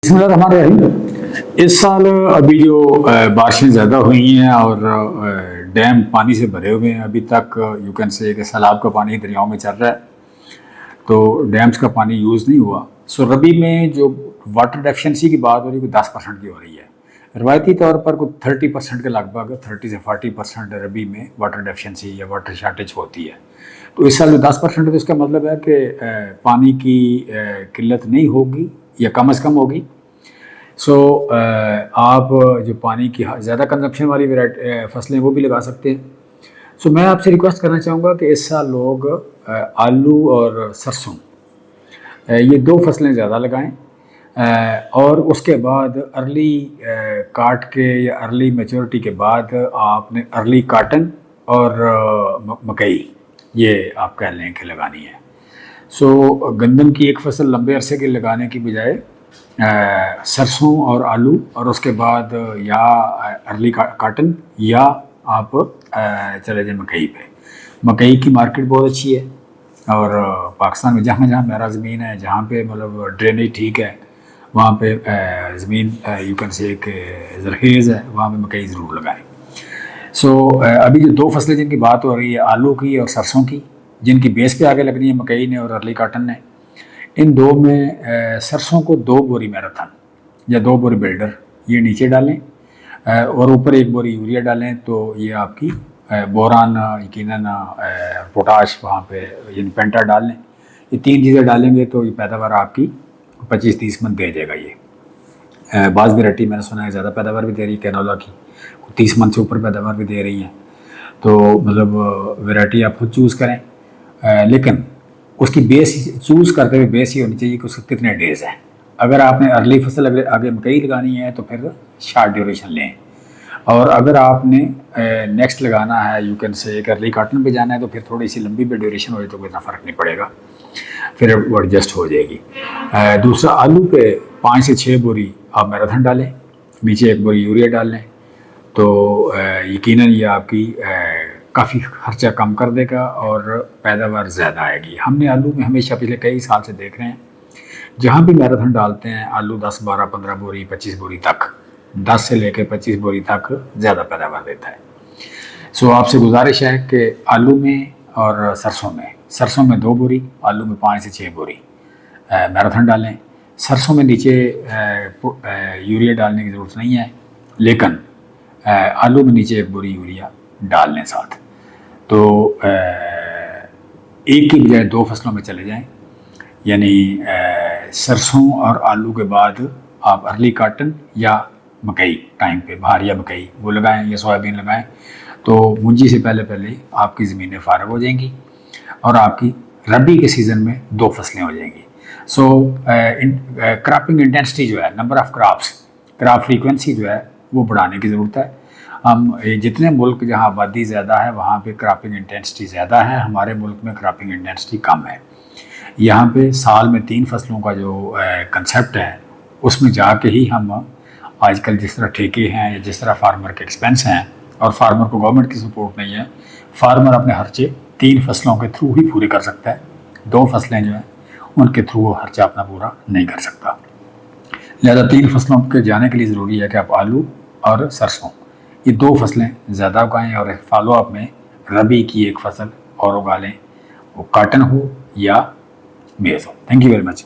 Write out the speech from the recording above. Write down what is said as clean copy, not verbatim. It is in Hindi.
हमारे इस साल अभी जो बारिशें ज़्यादा हुई हैं और डैम पानी से भरे हुए हैं। अभी तक यू कैन से कि सैलाब का पानी दरियाओं में चल रहा है, तो डैम्स का पानी यूज़ नहीं हुआ। सो रबी में जो वाटर डेफिशिएंसी की बात हो रही है, 10% की हो रही है। रवायती तौर पर कुछ 30% के लगभग 30 से 40% रबी में वाटर डेफिशिएंसी या वाटर शार्टेज होती है। तो इस साल जो 10% है, तो इसका मतलब है कि पानी की किल्लत नहीं होगी या कम अज़ कम होगी। सो आप जो पानी की ज़्यादा कंजप्शन वाली फसलें वो भी लगा सकते हैं। सो मैं आपसे रिक्वेस्ट करना चाहूँगा कि इस साल लोग आलू और सरसों ये दो फसलें ज़्यादा लगाएं, और उसके बाद अर्ली काट के या अर्ली मेच्योरिटी के बाद आपने अर्ली काटन और मकई ये आप कह लें कि लगानी है। सो गंदम की एक फसल लंबे अरसे के लगाने की बजाय सरसों और आलू, और उसके बाद या अर्ली काटन या आप चले जाए मकई पे। मकई की मार्केट बहुत अच्छी है, और पाकिस्तान में जहाँ जहाँ मेरा ज़मीन है, जहाँ पे मतलब ड्रेनेज ठीक है, वहाँ पे ज़मीन यू कैन से एक ज़रखेज़ है, वहाँ पे मकई ज़रूर लगाएं। सो अभी जो दो फसलें जिनकी बात हो रही है, आलू की और सरसों की, जिनकी बेस पे आगे लगनी है मकई ने और अर्ली काटन ने, इन दो में सरसों को 2 बोरी मैराथन या 2 बोरी बिल्डर ये नीचे डालें, और ऊपर 1 बोरी यूरिया डालें, तो ये आपकी बोरान यकीनन पोटाश वहाँ पे यानी पेंटा डाल लें। ये 3 चीज़ें डालेंगे तो ये पैदावार आपकी 25-30 मन दे देगा। ये बाज़ वैरायटी मैंने सुना है ज़्यादा पैदावार भी दे रही है, कैनोला की 30 मन से ऊपर पैदावार भी दे रही हैं। तो मतलब वैरायटी आप खुद चूज़ करें, लेकिन उसकी बेस चूज़ करते हुए बेस ये होनी चाहिए कि उसके कितने डेज़ हैं। अगर आपने अर्ली फसल आगे मकई लगानी है तो फिर शार्ट ड्यूरेशन लें, और अगर आपने नेक्स्ट लगाना है यू कैन से एक अर्ली काटन पे जाना है तो फिर थोड़ी सी लंबी भी ड्यूरेशन हो तो कोई इतना फ़र्क नहीं पड़ेगा, फिर वो एडजस्ट हो जाएगी। दूसरा, आलू पे 5 से 6 बोरी आप मैराथन डालें, नीचे 1 बोरी यूरिया डाल लें, तो यकीनन ये आपकी काफ़ी खर्चा कम कर देगा और पैदावार ज़्यादा आएगी। हमने आलू में हमेशा पिछले कई साल से देख रहे हैं, जहाँ भी मैराथन डालते हैं आलू 10, 12, 15 बोरी, 25 बोरी तक, 10 से लेकर 25 बोरी तक ज़्यादा पैदावार देता है। सो आपसे गुजारिश है कि आलू में और सरसों में 2 बोरी, आलू में 5 से 6 बोरी मैराथन डालें। सरसों में नीचे यूरिया डालने की ज़रूरत नहीं है, लेकिन आलू में नीचे 1 बोरी यूरिया डाल लें साथ। तो एक की बजाय 2 फसलों में चले जाएं, यानी सरसों और आलू के बाद आप अर्ली काटन या मकई टाइम पे बहार या मकई वो लगाएं या सोयाबीन लगाएं, तो मुंजी से पहले पहले आपकी ज़मीनें फारग हो जाएंगी और आपकी रबी के सीज़न में 2 फसलें हो जाएंगी। सो क्रॉपिंग इंटेंसिटी जो है, नंबर ऑफ़ क्रॉप फ्रीक्वेंसी जो है वो बढ़ाने की ज़रूरत है। हम जितने मुल्क जहाँ आबादी ज़्यादा है वहाँ पे क्रॉपिंग इंटेंसिटी ज़्यादा है, हमारे मुल्क में क्रॉपिंग इंटेंसिटी कम है। यहाँ पे साल में 3 फसलों का जो कंसेप्ट है उसमें जाके ही हम आजकल जिस तरह ठेके हैं या जिस तरह फार्मर के एक्सपेंस हैं और फार्मर को गवर्नमेंट की सपोर्ट नहीं है, फार्मर अपने खर्चे 3 फसलों के थ्रू ही पूरे कर सकता है। 2 फसलें जो हैं उनके थ्रू वो खर्चा अपना पूरा नहीं कर सकता। लिहाजा 3 फसलों के जाने के लिए ज़रूरी है कि आप आलू और सरसों ये 2 फसलें ज़्यादा उगाएँ, और फॉलोअप में रबी की 1 फसल और उगा लें, वो काटन हो या मेज़ हो। Thank you very much.